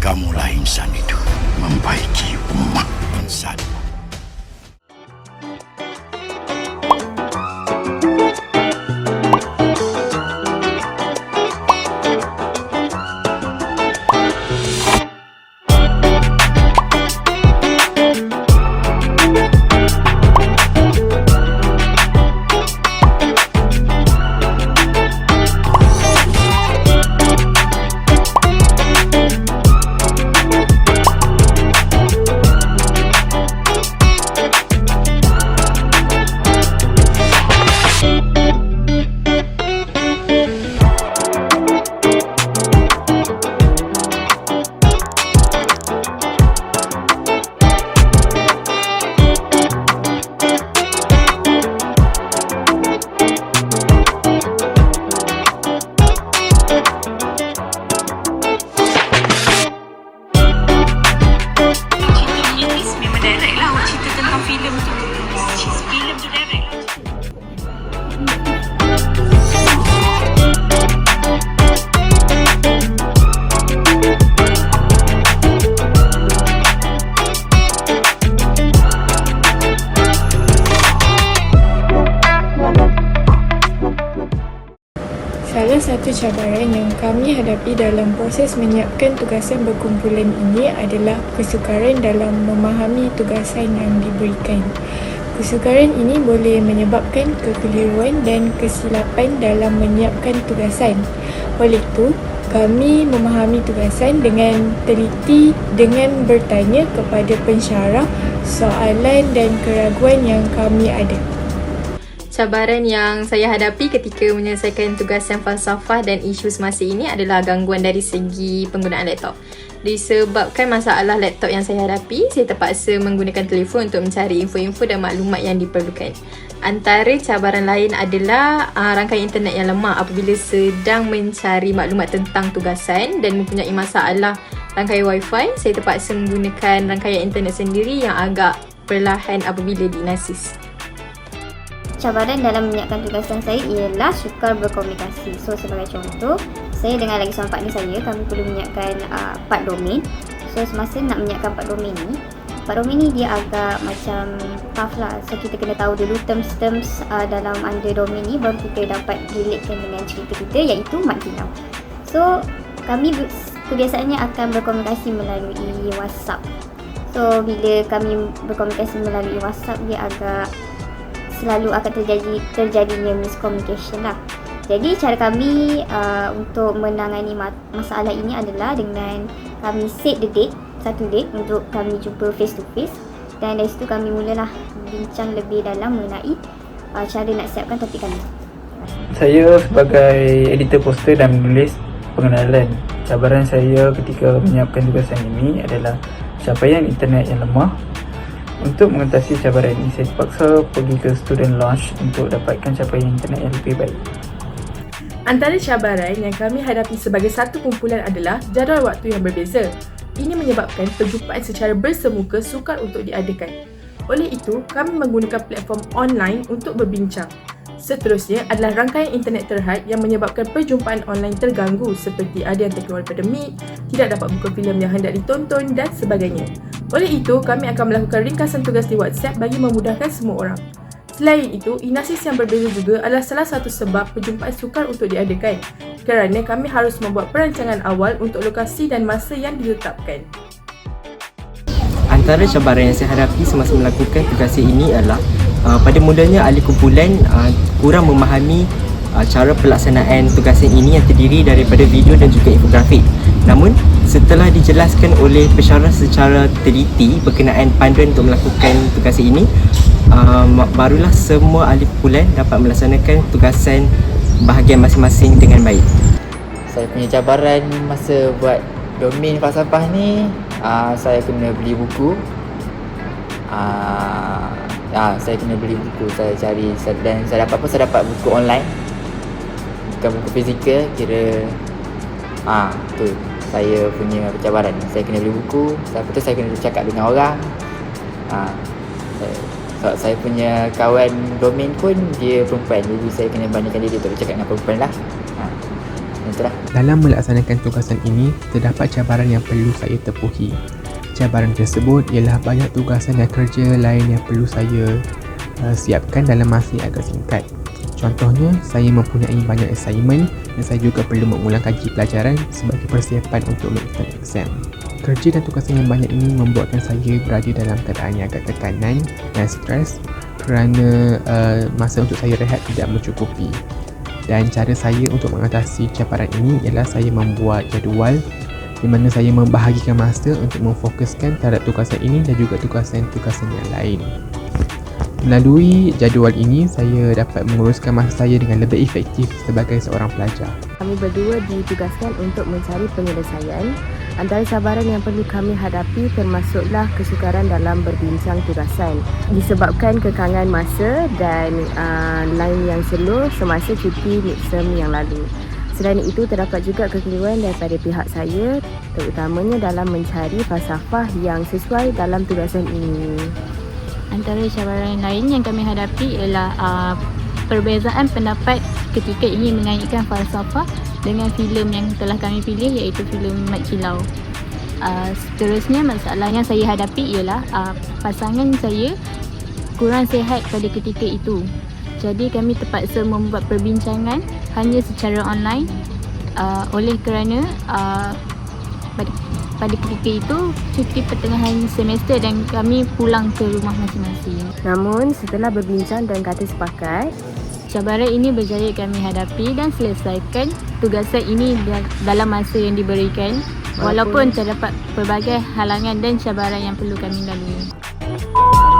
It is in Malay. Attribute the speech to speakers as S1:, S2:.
S1: Kamulah insan itu membaiki umat insan.
S2: Salah satu cabaran yang kami hadapi dalam proses menyiapkan tugasan berkumpulan ini adalah kesukaran dalam memahami tugasan yang diberikan. Kesukaran ini boleh menyebabkan kekeliruan dan kesilapan dalam menyiapkan tugasan. Oleh itu, kami memahami tugasan dengan teliti dengan bertanya kepada pensyarah soalan dan keraguan yang kami ada.
S3: Cabaran yang saya hadapi ketika menyelesaikan tugasan falsafah dan isu semasa ini adalah gangguan dari segi penggunaan laptop. Disebabkan masalah laptop yang saya hadapi, saya terpaksa menggunakan telefon untuk mencari info-info dan maklumat yang diperlukan. Antara cabaran lain adalah rangkaian internet yang lemah apabila sedang mencari maklumat tentang tugasan dan mempunyai masalah rangkaian wifi. Saya terpaksa menggunakan rangkaian internet sendiri yang agak perlahan apabila diinasis.
S4: Cabaran dalam menyiapkan tugasan saya ialah sukar berkomunikasi. So sebagai contoh, saya dengan lagi seorang partner saya, kami perlu menyiapkan 4 domain. So semasa nak menyiapkan 4 domain ni, 4 domain ni dia agak macam tough lah. So kita kena tahu dulu terms-terms dalam under domain ni baru kita dapat relatekan dengan cerita kita, iaitu mat kilau. So kami kebiasaannya akan berkomunikasi melalui WhatsApp. So bila kami berkomunikasi melalui WhatsApp, dia agak selalu akan terjadinya miscommunication lah. Jadi cara kami untuk menangani masalah ini adalah dengan kami set the date, satu date untuk kami jumpa face to face, dan dari situ kami mulalah bincang lebih dalam mengenai cara nak siapkan topik kami.
S5: Saya sebagai editor poster dan menulis pengenalan, cabaran saya ketika menyiapkan tugasan ini adalah capaian internet yang lemah. Untuk mengatasi cabaran ini, saya terpaksa pergi ke student launch untuk dapatkan capaian internet yang lebih baik.
S6: Antara cabaran yang kami hadapi sebagai satu kumpulan adalah jadual waktu yang berbeza. Ini menyebabkan perjumpaan secara bersemuka sukar untuk diadakan. Oleh itu, kami menggunakan platform online untuk berbincang. Seterusnya adalah rangkaian internet terhad yang menyebabkan perjumpaan online terganggu, seperti ada yang terkeluar pada Meet, tidak dapat buka filem yang hendak ditonton dan sebagainya. Oleh itu, kami akan melakukan ringkasan tugas di WhatsApp bagi memudahkan semua orang. Selain itu, inasis yang berbeza juga adalah salah satu sebab perjumpaan sukar untuk diadakan, kerana kami harus membuat perancangan awal untuk lokasi dan masa yang ditetapkan.
S7: Antara cabaran yang saya hadapi semasa melakukan tugas ini adalah pada mulanya ahli kumpulan kurang memahami cara pelaksanaan tugasan ini yang terdiri daripada video dan juga infografik. Namun, setelah dijelaskan oleh pensyarah secara teliti berkenaan panduan untuk melakukan tugasan ini, barulah semua ahli kumpulan dapat melaksanakan tugasan bahagian masing-masing dengan baik.
S8: Saya punya cabaran masa buat domain falsafah ni, saya kena beli buku. Saya kena beli buku, saya cari dan saya dapat buku online, bukan buku fizikal. Kira tu saya punya cabaran. Saya kena beli buku, lepas tu saya kena bercakap dengan orang. Saya punya kawan domain pun dia perempuan, jadi saya kena bandingkan diri untuk bercakap dengan perempuan lah. Dan Itulah.
S9: Dalam melaksanakan tugasan ini, terdapat cabaran yang perlu saya tepuhi. Cabaran tersebut ialah banyak tugasan dan kerja lain yang perlu saya siapkan dalam masa yang agak singkat. Contohnya, saya mempunyai banyak assignment dan saya juga perlu mengulang kaji pelajaran sebagai persiapan untuk midterm exam. Kerja dan tugasan yang banyak ini membuatkan saya berada dalam keadaan yang agak tekanan dan stres kerana masa untuk saya rehat tidak mencukupi. Dan cara saya untuk mengatasi cabaran ini ialah saya membuat jadual di mana saya membahagikan masa untuk memfokuskan terhadap tugasan ini dan juga tugasan-tugasan yang lain. Melalui jadual ini, saya dapat menguruskan masa saya dengan lebih efektif sebagai seorang pelajar.
S10: Kami berdua ditugaskan untuk mencari penyelesaian. Antara cabaran yang perlu kami hadapi termasuklah kesukaran dalam berbincang tugasan disebabkan kekangan masa dan lain yang slow semasa cuti midterm yang lalu. Selain itu, terdapat juga kekeliruan daripada pihak saya terutamanya dalam mencari falsafah yang sesuai dalam tugasan ini.
S11: Antara cabaran lain yang kami hadapi ialah perbezaan pendapat ketika ingin mengaitkan falsafah dengan filem yang telah kami pilih, iaitu filem Mat Kilau. Seterusnya, masalah yang saya hadapi ialah pasangan saya kurang sihat pada ketika itu. Jadi kami terpaksa membuat perbincangan hanya secara online oleh kerana pada ketika itu cuti pertengahan semester dan kami pulang ke rumah masing-masing.
S10: Namun setelah berbincang dan kata sepakat,
S11: cabaran ini berjaya kami hadapi dan selesaikan tugasan ini dalam masa yang diberikan walaupun terdapat pelbagai halangan dan cabaran yang perlu kami lalui.